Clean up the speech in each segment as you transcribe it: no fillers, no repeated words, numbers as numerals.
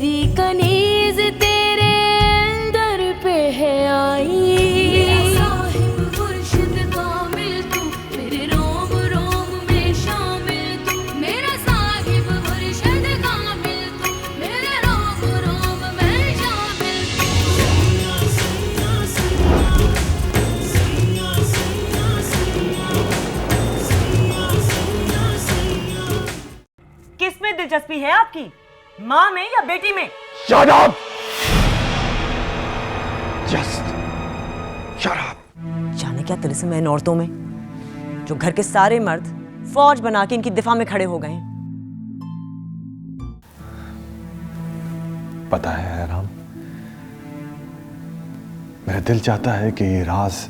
मेरी कनीज तेरे दर पे है आई। साहिब मुर्शिद कामिल तू, मेरे रोम रोम में शामिल तू। मेरा साहिब मुर्शिद कामिल तू, मेरे रोम रोम में शामिल तू। किस में दिलचस्पी है आपकी, माँ में या बेटी में? Shut up! Just shut up! जाने क्या तिलिस्म है इन औरतों में, जो घर के सारे मर्द फौज बना के इनकी दिफा में खड़े हो गए हैं। पता है राम, मेरा दिल चाहता है कि ये राज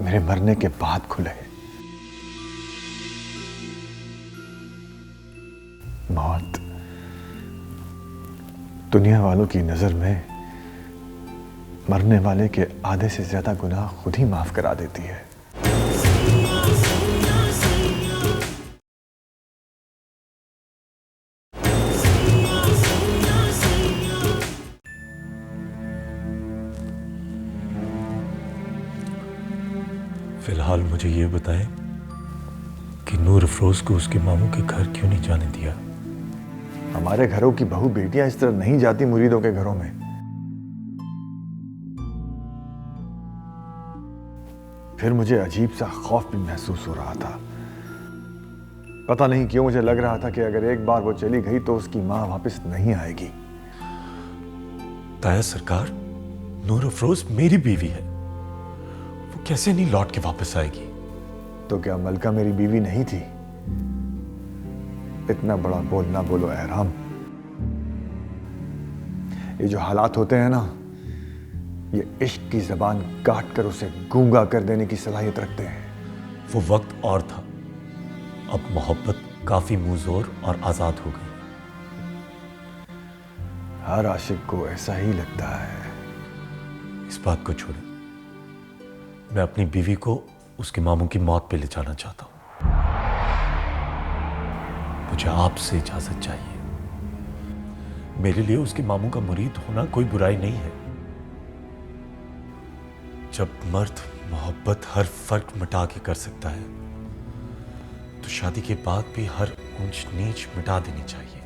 मेरे मरने के बाद खुले। मौत दुनिया वालों की नजर में मरने वाले के आधे से ज्यादा गुनाह खुद ही माफ करा देती है। फिलहाल मुझे ये बताएं कि नूर अफरोज को उसके मामू के घर क्यों नहीं जाने दिया? हमारे घरों की बहू बेटियां इस तरह नहीं जाती मुरीदों के घरों में। फिर मुझे अजीब सा खौफ भी महसूस हो रहा था। पता नहीं क्यों मुझे लग रहा था कि अगर एक बार वो चली गई तो उसकी मां वापस नहीं आएगी। ताया सरकार, नूर अफरोज मेरी बीवी है, वो कैसे नहीं लौट के वापस आएगी? तो क्या मलका मेरी बीवी नहीं थी? इतना बड़ा बोल ना बोलो एहराम। ये जो हालात होते हैं ना, ये इश्क की जबान काट कर उसे गूंगा कर देने की सलाहियत रखते हैं। वो वक्त और था, अब मोहब्बत काफी मुंहजोर और आजाद हो गई। हर आशिक को ऐसा ही लगता है। इस बात को छोड़े, मैं अपनी बीवी को उसके मामू की मौत पे ले जाना चाहता हूं। मुझे आपसे इजाजत चाहिए। मेरे लिए उसके मामू का मुरीद होना कोई बुराई नहीं है। जब मर्द मोहब्बत हर फर्क मिटा के कर सकता है, तो शादी के बाद भी हर ऊंच नीच मिटा देनी चाहिए।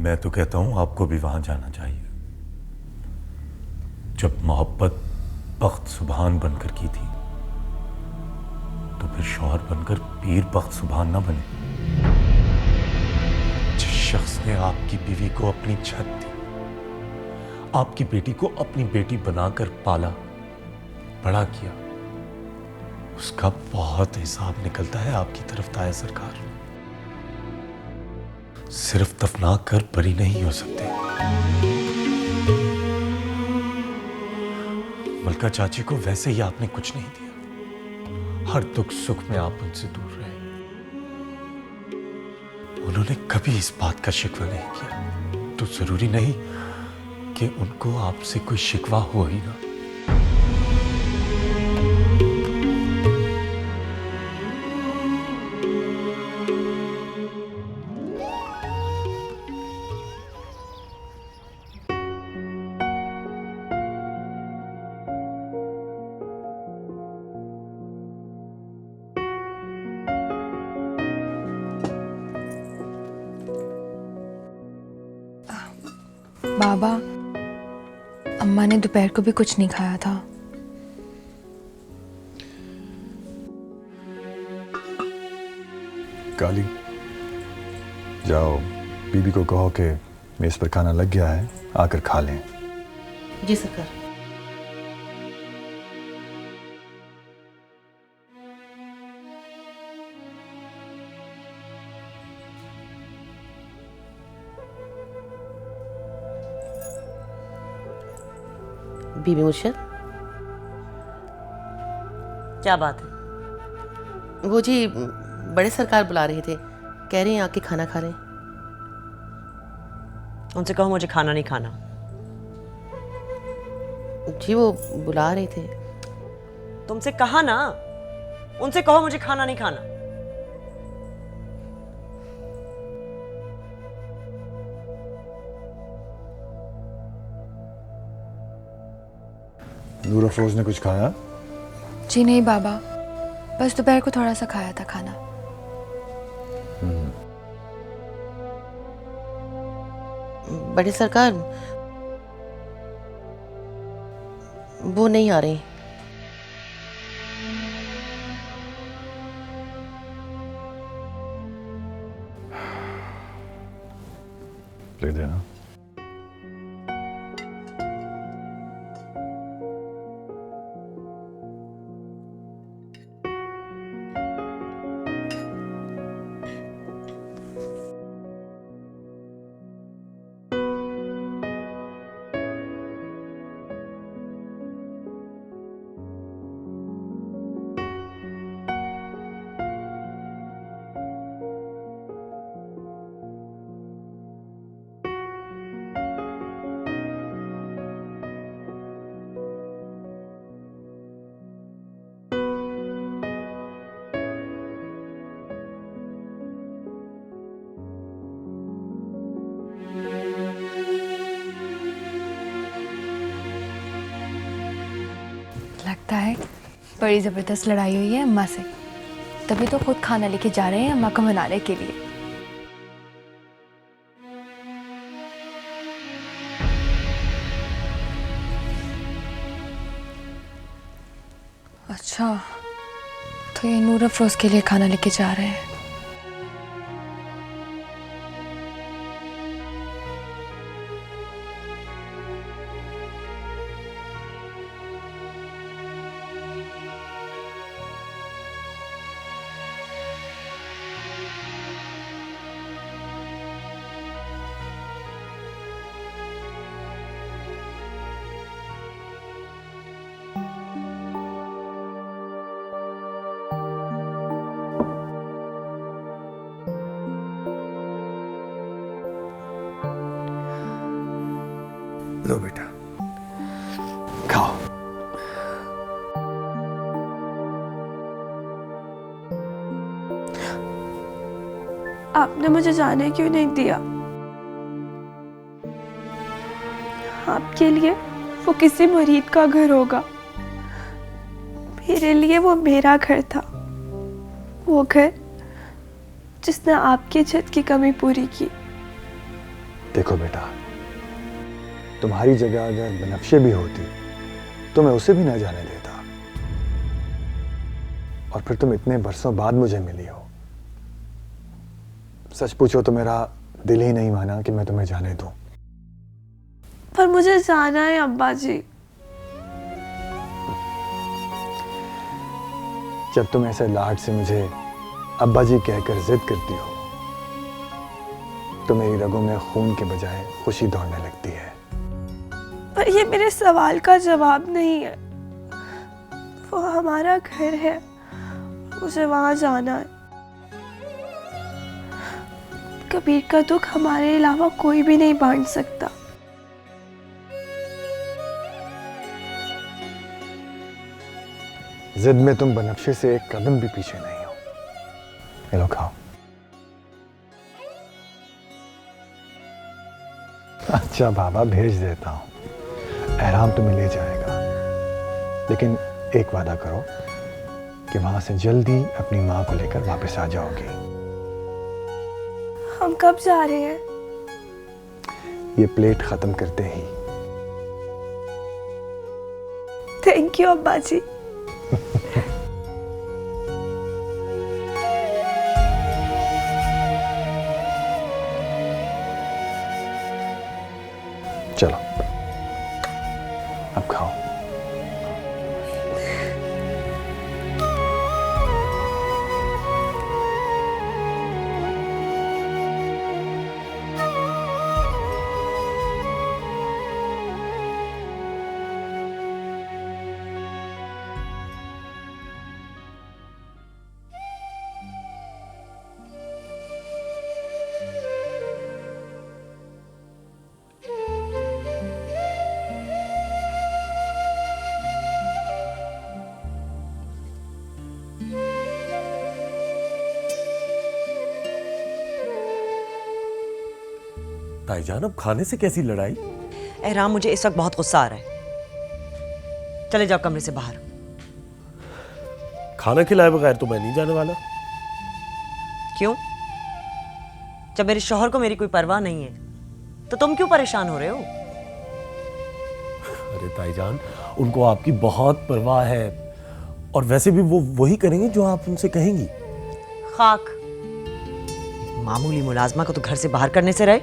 मैं तो कहता हूं आपको भी वहां जाना चाहिए। जब मोहब्बत बख्त सुभान बनकर की थी, तो फिर शौहर बनकर पीर बख्त सुभान ना बने। जिस शख्स ने आपकी बीवी को अपनी छत दी, आपकी बेटी को अपनी बेटी बनाकर पाला, बड़ा किया, उसका बहुत हिसाब निकलता है आपकी तरफ ताया सरकार। सिर्फ दफना कर बरी नहीं हो सकते। मलका चाची को वैसे ही आपने कुछ नहीं दिया। हर दुख सुख में आप उनसे दूर रहे। उन्होंने कभी इस बात का शिकवा नहीं किया, तो जरूरी नहीं कि उनको आपसे कोई शिकवा हो ही ना। बाबा, अम्मा ने दोपहर को भी कुछ नहीं खाया था। काली, जाओ बीबी को कहो कि मेज पर खाना लग गया है, आकर खा लें। जी सरकार। बीबी मुर्शिद, क्या बात है? वो जी बड़े सरकार बुला रहे थे, कह रहे हैं आके खाना खा लें। उनसे कहो मुझे खाना नहीं खाना। जी वो बुला रहे थे। तुमसे कहा ना, उनसे कहो मुझे खाना नहीं खाना। नूर अफरोज ने कुछ खाया? जी नहीं बाबा, बस दोपहर को थोड़ा सा खाया था खाना। बड़े सरकार, वो नहीं आ रही। लिख देना। लगता है बड़ी ज़बरदस्त लड़ाई हुई है अम्मा से, तभी तो खुद खाना लेके जा रहे हैं अम्मा को मनाने के लिए। अच्छा, तो ये नूर अफरोज के लिए खाना लेके जा रहे हैं। लो बेटा, खाओ। आपने मुझे जाने क्यों नहीं दिया? आपके लिए वो किसी मुरीद का घर होगा, मेरे लिए वो मेरा घर था, वो घर जिसने आपकी छत की कमी पूरी की। देखो बेटा, तुम्हारी जगह अगर बनफ्शे भी होती तो मैं उसे भी ना जाने देता। और फिर तुम इतने बरसों बाद मुझे मिली हो। सच पूछो तो मेरा दिल ही नहीं माना कि मैं तुम्हें जाने दूं। पर मुझे जाना है अब्बा जी। जब तुम ऐसे लाड से मुझे अब्बा जी कहकर जिद करती हो तो मेरी रगों में खून के बजाय खुशी दौड़ने लगती है। पर ये मेरे सवाल का जवाब नहीं है। वो हमारा घर है, मुझे वहां जाना है। कबीर का दुख हमारे अलावा कोई भी नहीं बांट सकता। जिद में तुम बनफ्शे से एक कदम भी पीछे नहीं हो। ये लो खाओ। अच्छा बाबा, भेज देता हूं, एहराम तुम्हें ले जाएगा। लेकिन एक वादा करो कि वहां से जल्दी अपनी माँ को लेकर वापस आ जाओगी। हम कब जा रहे हैं? ये प्लेट खत्म करते ही। थैंक यू अब्बा जी। चलो अब खाओ। ताईजान, अब खाने से कैसी लड़ाई? एहराम, मुझे इस वक्त बहुत गुस्सा आ रहा है। चले जाओ कमरे से बाहर। खाना खिलाए बगैर तो मैं नहीं जाने वाला। क्यों? जब मेरे शौहर को मेरी कोई परवाह नहीं है तो तुम क्यों परेशान हो रहे हो? अरे ताईजान, उनको आपकी बहुत परवाह है, और वैसे भी वो वही करेंगे जो आप उनसे कहेंगी। खाक, मामूली मुलाजमा को तो घर से बाहर करने से रहे,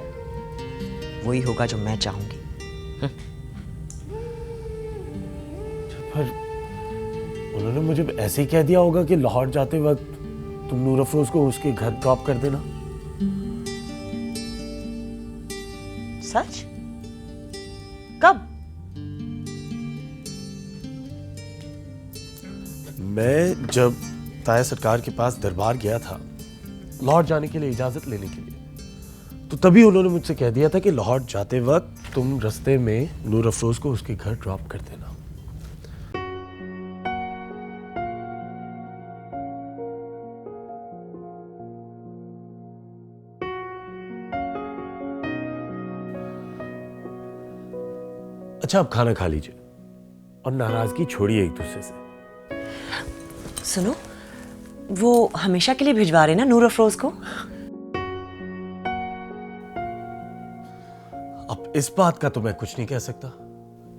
वही होगा जो मैं चाहूंगी। पर उन्होंने मुझे ऐसे ही कह दिया होगा कि लाहौर जाते वक्त तुम नूर अफरोज को उसके घर ड्रॉप कर देना। सच? कब? मैं जब ताया सरकार के पास दरबार गया था लाहौर जाने के लिए इजाजत लेने के लिए, तो तभी उन्होंने मुझसे कह दिया था कि लाहौर जाते वक्त तुम रास्ते में नूर अफरोज को उसके घर ड्रॉप कर देना। अच्छा, अब खाना खा लीजिए और नाराजगी छोड़िए एक दूसरे से। सुनो, वो हमेशा के लिए भिजवा रहे ना नूर अफरोज को? अब इस बात का तो मैं कुछ नहीं कह सकता।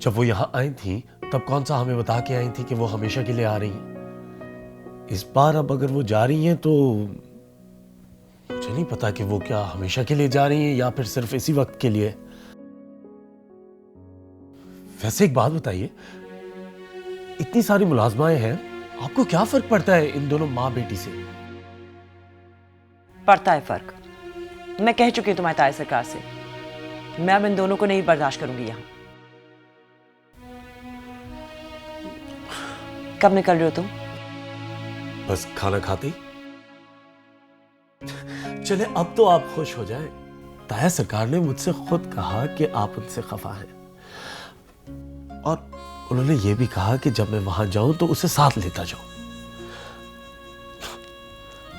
जब वो यहां आई थी तब कौन सा हमें बता के आई थी कि वो हमेशा के लिए आ रही हैं। इस बार अब अगर वो जा रही हैं तो मुझे नहीं पता कि वो क्या हमेशा के लिए जा रही हैं या फिर सिर्फ इसी वक्त के लिए। वैसे एक बात बताइए, इतनी सारी मुलाजमाएं हैं, आपको क्या फर्क पड़ता है इन दोनों माँ बेटी से? पड़ता है फर्क। मैं कह चुकी हूं तुम्हारे ताया सरकार से, मैं अब इन दोनों को नहीं बर्दाश्त करूंगी यहां। कब निकल रहे हो तुम? बस खाना खाते ही। चले, अब तो आप खुश हो जाएं। ताया सरकार ने मुझसे खुद कहा कि आप उनसे खफा हैं, और उन्होंने ये भी कहा कि जब मैं वहां जाऊं तो उसे साथ लेता जाऊं।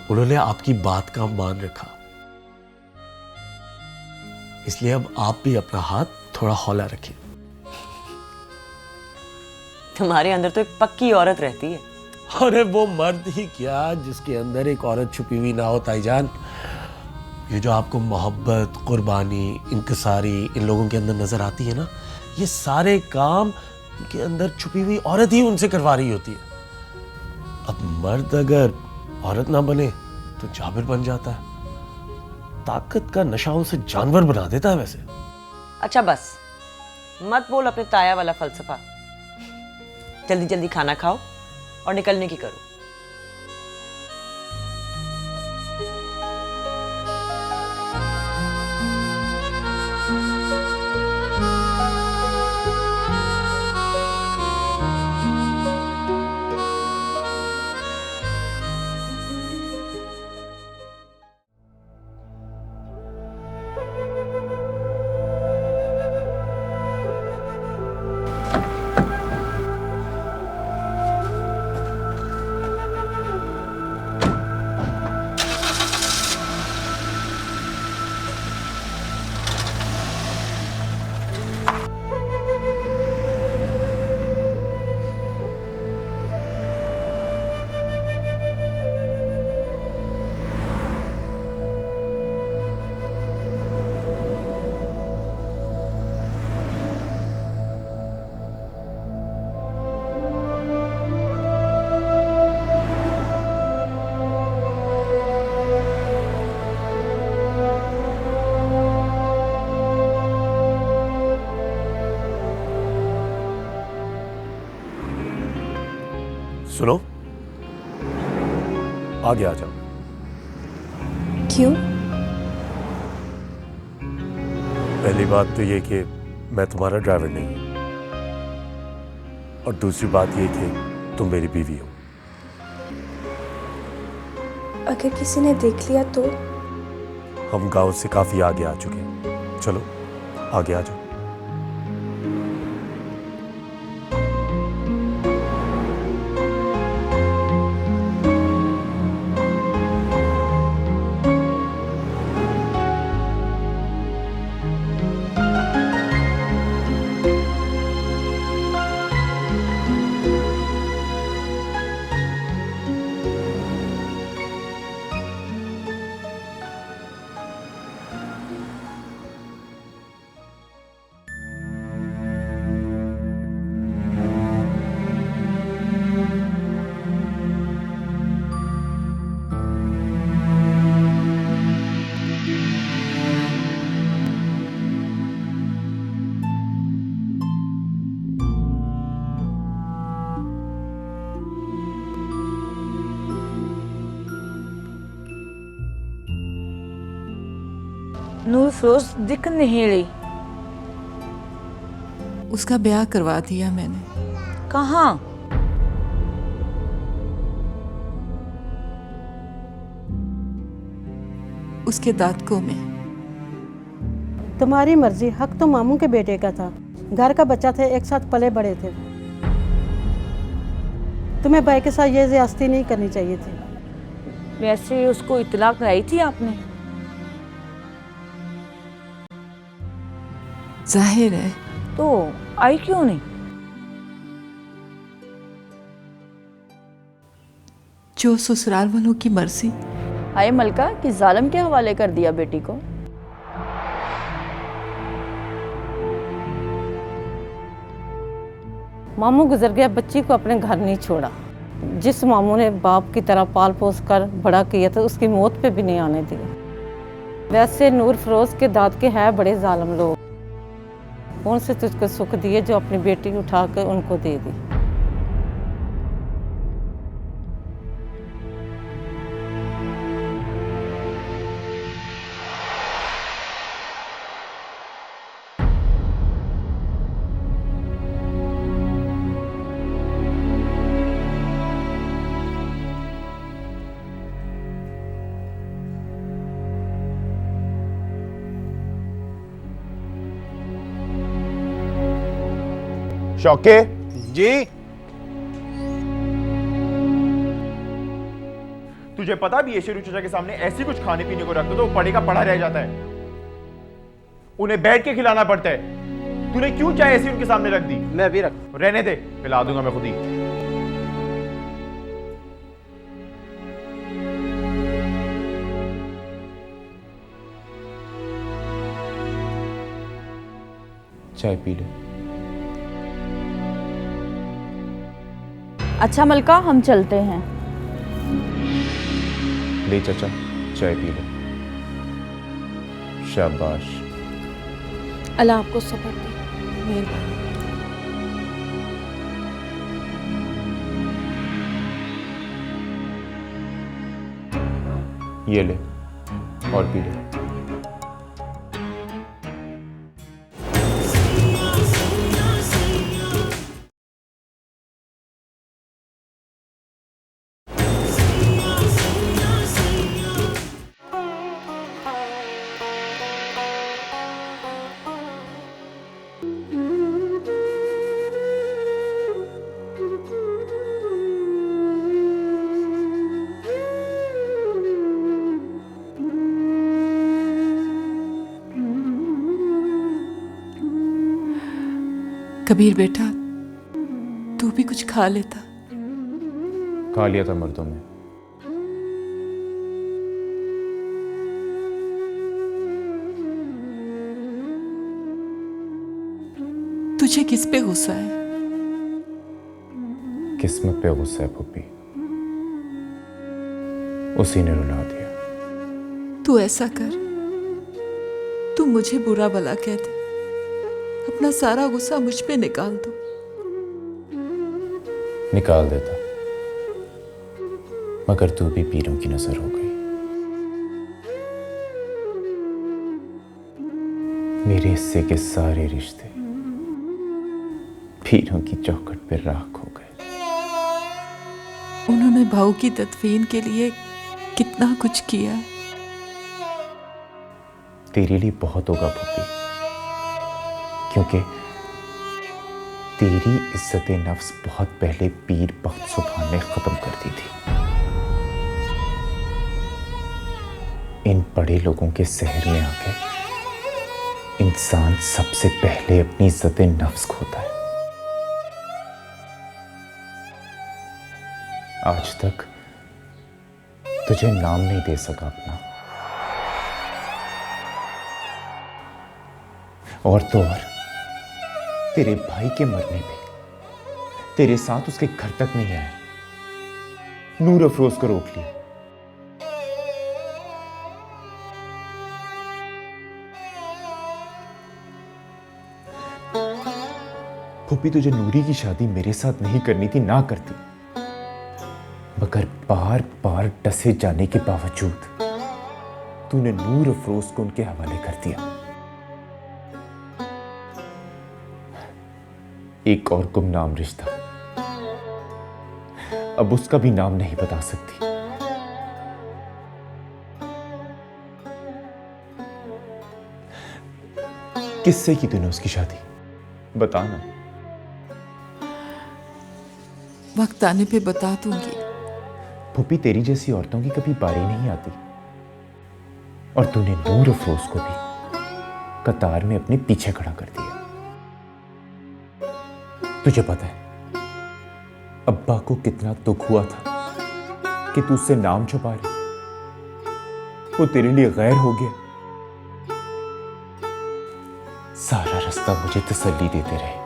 उन्होंने आपकी बात का मान रखा, इसलिए अब आप भी अपना हाथ थोड़ा हौला रखें। तुम्हारे अंदर तो एक पक्की औरत रहती है। अरे वो मर्द ही क्या जिसके अंदर एक औरत छुपी हुई ना हो ताईजान। ये जो आपको मोहब्बत, कुर्बानी, इंकिसारी इन लोगों के अंदर नजर आती है ना, ये सारे काम उनके अंदर छुपी हुई औरत ही उनसे करवा रही होती है। अब मर्द अगर औरत ना बने तो जाबिर बन जाता है। ताकत का नशा उसे जानवर बना देता है। वैसे अच्छा बस, मत बोल अपने ताया वाला फलसफा। जल्दी जल्दी खाना खाओ और निकलने की करो। सुनो, आगे आ जाओ। क्यों? पहली बात तो ये कि मैं तुम्हारा ड्राइवर नहीं हूं, और दूसरी बात ये कि तुम मेरी बीवी हो। अगर किसी ने देख लिया तो? हम गांव से काफी आगे आ चुके हैं। चलो आगे आ जाओ। नूर फरोज दिख नहीं रही। उसका ब्याह करवा दिया मैंने। कहाँ? उसके दादकों में। तुम्हारी मर्जी, हक तो मामू के बेटे का था, घर का बच्चा थे, एक साथ पले बड़े थे। तुम्हें भाई के साथ ये ज्यादती नहीं करनी चाहिए थी। वैसे उसको इतला कराई थी आपने? जाहिर है। तो आई क्यों नहीं? जो ससुराल वालों की मर्जी। हाय मलका, कि जालिम के हवाले कर दिया बेटी को। मामू गुजर गया, बच्ची को अपने घर नहीं छोड़ा। जिस मामू ने बाप की तरह पाल पोस कर बड़ा किया था, उसकी मौत पे भी नहीं आने दिया। वैसे नूर फरोज के दाद के है बड़े जालिम लोग। कौन से तुझको सुख दिए जो अपनी बेटी उठा कर उनको दे दी। शौके जी, तुझे पता भी है शेरू चाचा के सामने ऐसी कुछ खाने पीने को रख दो तो वो पड़े का पड़ा रह जाता है। उन्हें बैठ के खिलाना पड़ता है। तूने क्यों चाय ऐसी उनके सामने रख दी? मैं भी रख। रहने दे, पिला दूंगा मैं खुद ही। चाय पी ले। अच्छा मलका, हम चलते हैं। ले चाचा, चाय पी ले। शाबाश। अल्लाह आपको सब्र दे। मेहरबानी। ये ले और पी ले। कबीर बेटा, तू भी कुछ खा लेता। खा लिया था मर्दों में। तुझे किस पे गुस्सा है? किस्मत पे गुस्सा है पुप्पी। उसी ने रुला दिया। तू ऐसा कर, तू मुझे बुरा भला कह दे, अपना सारा गुस्सा मुझ पे निकाल दो। निकाल देता, मगर तू भी पीरों की नजर हो गई। मेरे हिस्से के सारे रिश्ते पीरों की चौखट पे राख हो गए। उन्होंने भाऊ की तदफीन के लिए कितना कुछ किया है। तेरे लिए बहुत होगा पुप्पी, क्योंकि तेरी इज्जत नफ्स बहुत पहले पीर बख्त सुभान ने खत्म कर दी थी। इन बड़े लोगों के शहर में आके इंसान सबसे पहले अपनी इज्जत नफ्स खोता है। आज तक तुझे नाम नहीं दे सका अपना, और तो और तेरे भाई के मरने पे तेरे साथ उसके घर तक नहीं आए, नूर अफरोज को रोक लिया। फूफी, तुझे नूरी की शादी मेरे साथ नहीं करनी थी, ना करती, मगर बार बार डसे जाने के बावजूद तूने नूर अफरोज को उनके हवाले कर दिया। एक और गुमनाम रिश्ता, अब उसका भी नाम नहीं बता सकती। किससे की तूने उसकी शादी? बता ना। वक्त आने पे बता दूंगी। फूफी, तेरी जैसी औरतों की कभी बारी नहीं आती, और तूने नूर अफरोज को भी कतार में अपने पीछे खड़ा कर दिया। तुझे पता है अब्बा को कितना दुख हुआ था कि तू उससे नाम छुपा रही, वो तेरे लिए गैर हो गया। सारा रास्ता मुझे तसल्ली देते रहे।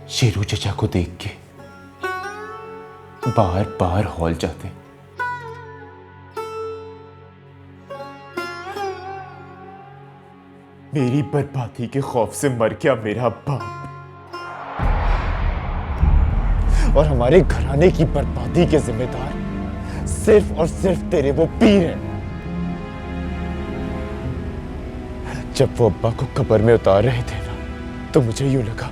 शेरू चचा को देख के बार बार हॉल जाते। मेरी बर्बादी के खौफ से मर गया मेरा बाप, और हमारे घराने की बर्बादी के जिम्मेदार सिर्फ और सिर्फ तेरे वो पीर हैं। जब वो अब्बा को कब्र में उतार रहे थे ना, तो मुझे यूं लगा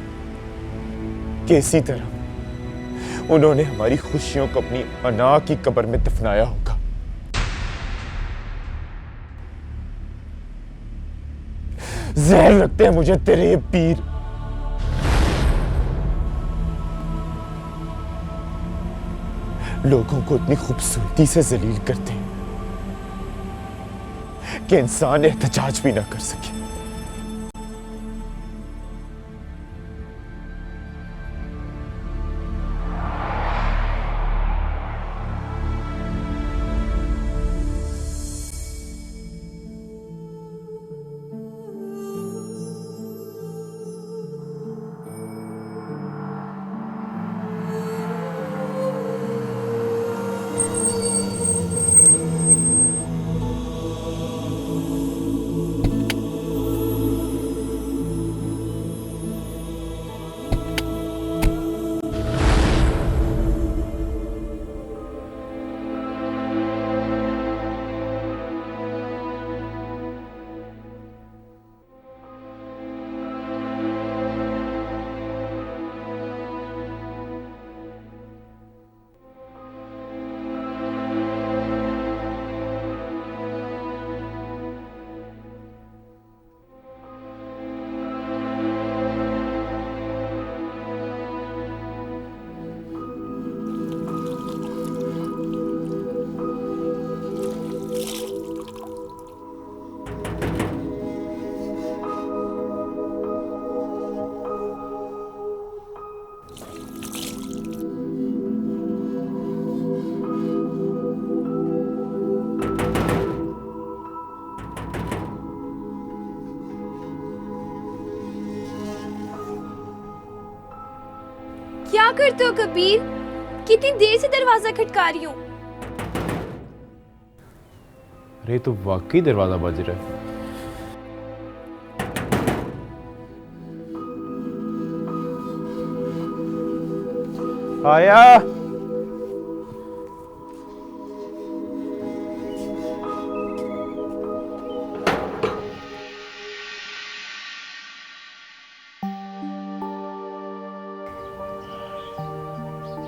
कि इसी तरह उन्होंने हमारी खुशियों को अपनी अना की कब्र में दफनाया होगा। जहर लगते हैं मुझे तेरे ये पीर। लोगों को इतनी खूबसूरती से जलील करते हैं कि इंसान एहतजाज भी ना कर सके। क्या करते हो कबीर? कितनी देर से दरवाजा खटका रही हूँ। अरे तो वाकई दरवाजा बज रहा है। आया।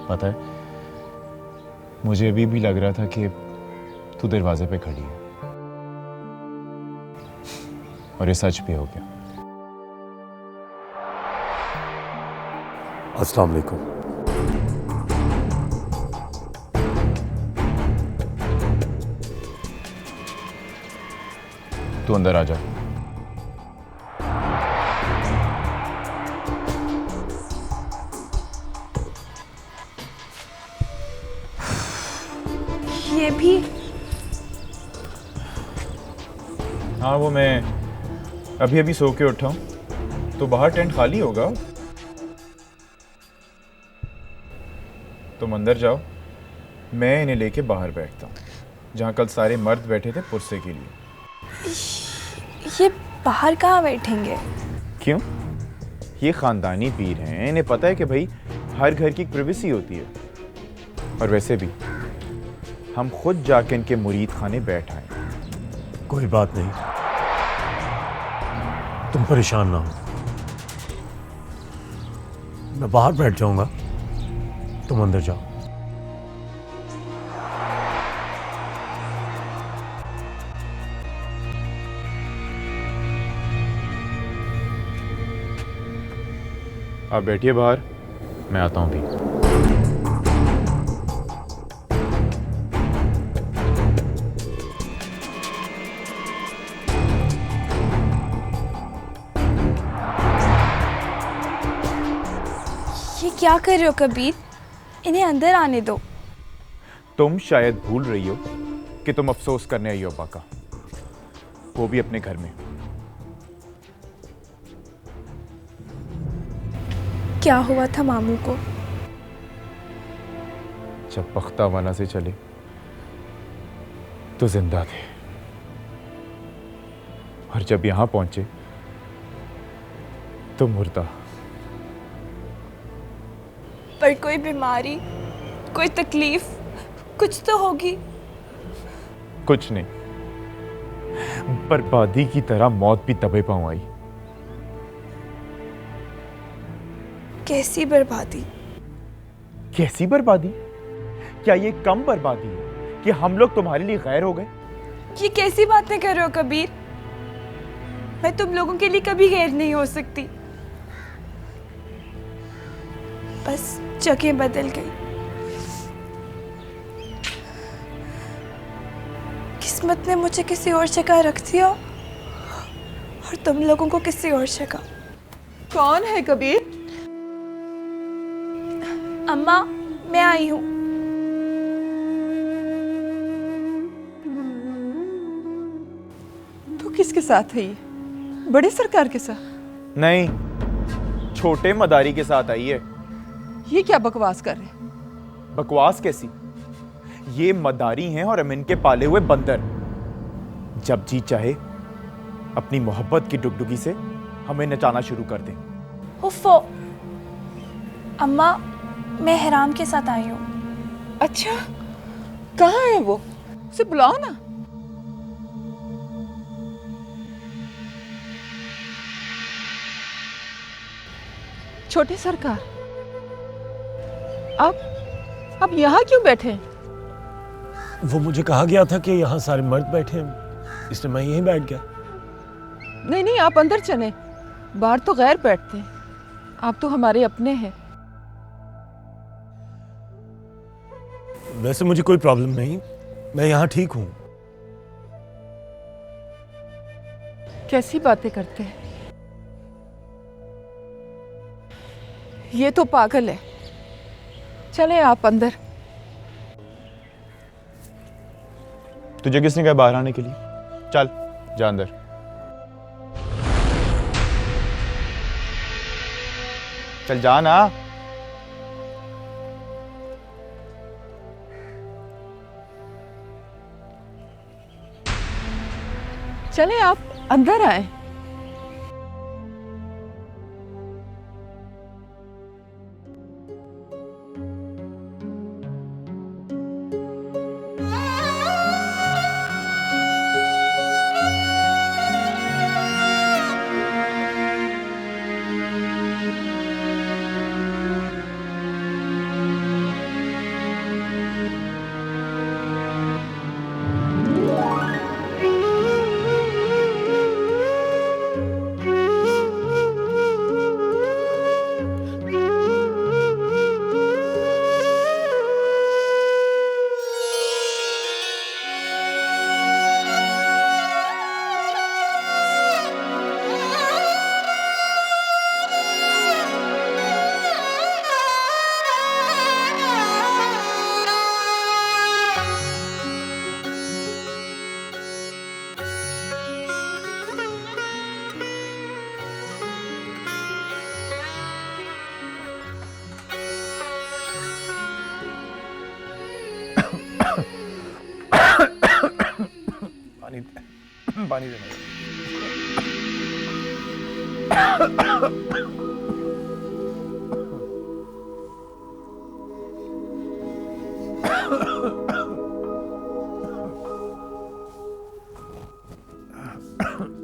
पता है, मुझे अभी भी लग रहा था कि तू दरवाजे पे खड़ी है, और ये सच भी हो गया। अस्सलाम वालेकुम। तू अंदर आ जा। ये भी? हाँ, वो मैं अभी अभी सो के उठा हूँ, तो बाहर टेंट खाली होगा। तुम अंदर जाओ, मैं इन्हें लेके बाहर बैठता हूँ, जहाँ कल सारे मर्द बैठे थे पुरसे के लिए। ये बाहर कहाँ बैठेंगे? क्यों? ये खानदानी पीर हैं, इन्हें पता है कि भाई हर घर की एक प्राइवेसी होती है। और वैसे भी हम खुद जाके इनके मुरीद खाने बैठ आए। कोई बात नहीं, तुम परेशान ना हो, मैं बाहर बैठ जाऊंगा, तुम अंदर जाओ। आप बैठिए बाहर, मैं आता हूं भी। ये क्या कर रहे हो कबीर? इन्हें अंदर आने दो। तुम शायद भूल रही हो कि तुम अफसोस करने आई हो अब्बा का, वो भी अपने घर में। क्या हुआ था मामू को? जब बख्तावाना से चले तो जिंदा थे, और जब यहां पहुंचे तो मुर्दा। पर कोई बीमारी, कोई तकलीफ, कुछ तो होगी। कुछ नहीं, बर्बादी की तरह मौत भी दबे पांव आई। कैसी बर्बादी? कैसी बर्बादी? क्या ये कम बर्बादी है कि हम लोग तुम्हारे लिए गैर हो गए? ये कैसी बातें कर रहे हो कबीर? मैं तुम लोगों के लिए कभी गैर नहीं हो सकती। बस जगह बदल गई। किस्मत ने मुझे किसी और जगह रख दिया और तुम लोगों को किसी और जगह। कौन है कबीर? अम्मा, मैं आई हूं। तू किसके साथ है? ये बड़े सरकार के साथ? नहीं, छोटे मदारी के साथ आई है। ये क्या बकवास कर रहे? बकवास कैसी? ये मदारी हैं और हम इनके पाले हुए बंदर। जब जी चाहे अपनी मोहब्बत की डुगडुगी से हमें नचाना शुरू कर दें। उफ़ो, अम्मा, मैं हराम के साथ आई हूँ। अच्छा, कहाँ है वो? उसे बुलाओ ना। छोटे सरकार, आप यहाँ क्यों बैठे हैं? वो मुझे कहा गया था कि यहाँ सारे मर्द बैठे हैं, इसलिए मैं यहीं बैठ गया। नहीं नहीं, आप अंदर चलें, बाहर तो गैर बैठते हैं, आप तो हमारे अपने हैं। वैसे मुझे कोई प्रॉब्लम नहीं, मैं यहाँ ठीक हूँ। कैसी बातें करते हैं, ये तो पागल है। चले आप अंदर। तुझे किसने कहा बाहर आने के लिए? चल जा अंदर। चल जा ना। चले आप अंदर आए। पानी देना।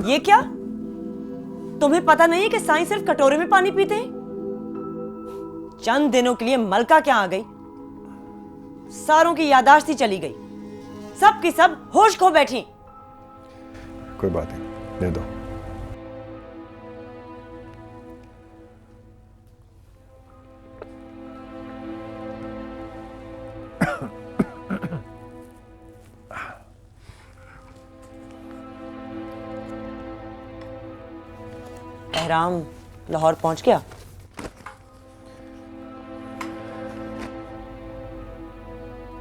ये क्या? तुम्हें पता नहीं है कि साईं सिर्फ कटोरे में पानी पीते हैं? चंद दिनों के लिए मलका क्या आ गई, सारों की यादाश्त ही चली गई, सब की सब होश खो बैठी। कोई बात नहीं, दे दो। एहराम लाहौर पहुंच गया?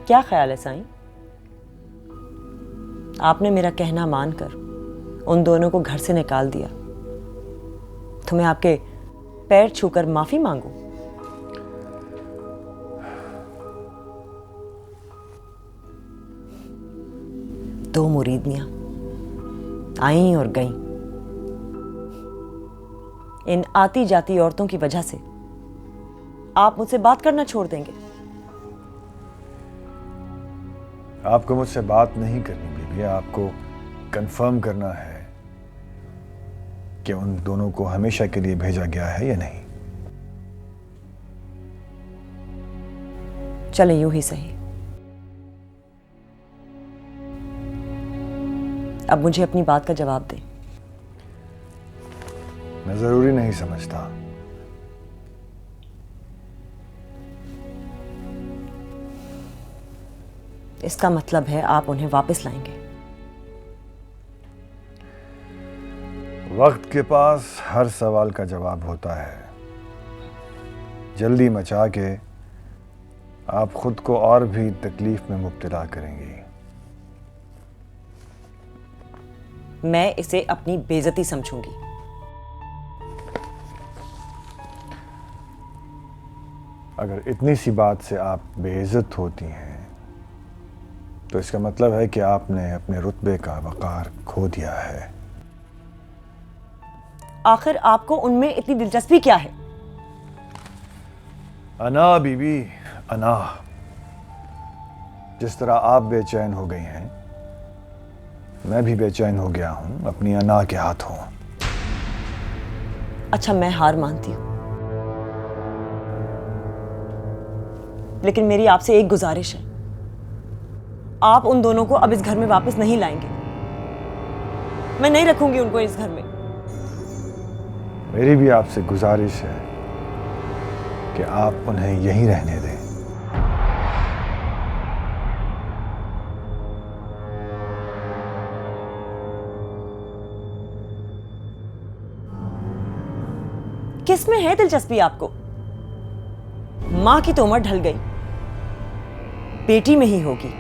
क्या ख्याल है साईं? आपने मेरा कहना मानकर उन दोनों को घर से निकाल दिया, तो मैं आपके पैर छूकर माफी मांगू? दो मुरीदनियां आईं और गईं। इन आती जाती औरतों की वजह से आप मुझसे बात करना छोड़ देंगे? आपको मुझसे बात नहीं करनी बीबी, आपको कंफर्म करना है कि उन दोनों को हमेशा के लिए भेजा गया है या नहीं। चले यूं ही सही। अब मुझे अपनी बात का जवाब दें। मैं जरूरी नहीं समझता। इसका मतलब है आप उन्हें वापस लाएंगे? वक्त के पास हर सवाल का जवाब होता है। जल्दी मचा के आप खुद को और भी तकलीफ में मुब्तला करेंगी। मैं इसे अपनी बेइज्जती समझूंगी। अगर इतनी सी बात से आप बेइज्जत होती हैं तो इसका मतलब है कि आपने अपने रुतबे का वकार खो दिया है। आखिर आपको उनमें इतनी दिलचस्पी क्या है? अना बीबी, अना। जिस तरह आप बेचैन हो गई हैं, मैं भी बेचैन हो गया हूं अपनी अना के हाथों। अच्छा, मैं हार मानती हूं, लेकिन मेरी आपसे एक गुजारिश है। आप उन दोनों को अब इस घर में वापस नहीं लाएंगे। मैं नहीं रखूंगी उनको इस घर में। मेरी भी आपसे गुजारिश है कि आप उन्हें यहीं रहने दें। किस में है दिलचस्पी आपको? मां की तो उम्र ढल गई, बेटी में ही होगी।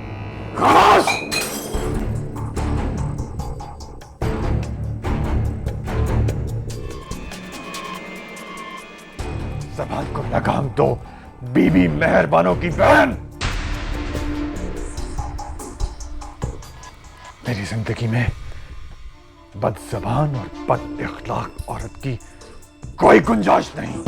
ज़बान को लगाम दो, बीबी मेहरबानों की बहन। मेरी जिंदगी में बदज़बान और बद इख्लाक औरत की कोई गुंजाइश नहीं।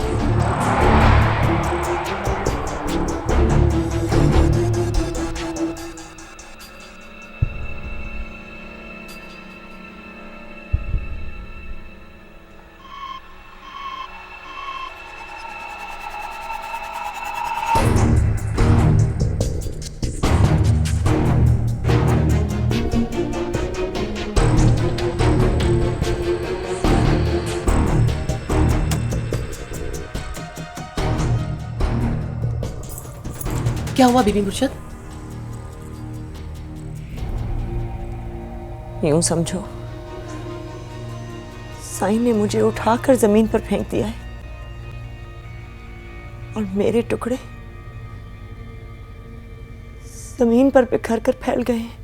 क्या हुआ बीबी मुर्शद? यूं समझो, साईं ने मुझे उठाकर जमीन पर फेंक दिया है और मेरे टुकड़े जमीन पर बिखर कर फैल गए हैं।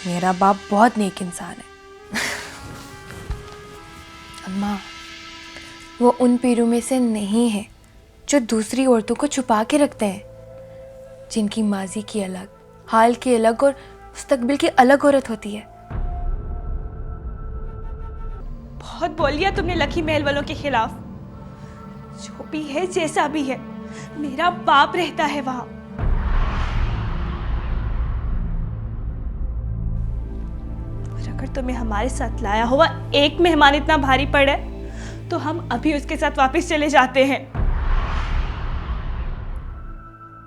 मेरा बाप बहुत नेक इंसान है। अम्मा, वो उन पीरों में से नहीं है जो दूसरी औरतों को छुपा के रखते हैं, जिनकी माजी की अलग हाल की अलग और मुस्तकबिल की अलग औरत होती है। बहुत बोल लिया तुमने लकी महल वालों के खिलाफ। जो भी है जैसा भी है, मेरा बाप रहता है वहां। और अगर तुम्हें हमारे साथ लाया हुआ एक मेहमान इतना भारी पड़े तो हम अभी उसके साथ वापस चले जाते हैं।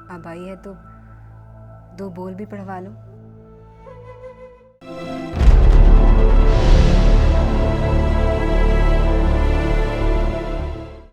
अब आई है तो 2 बोल भी पढ़वा लो।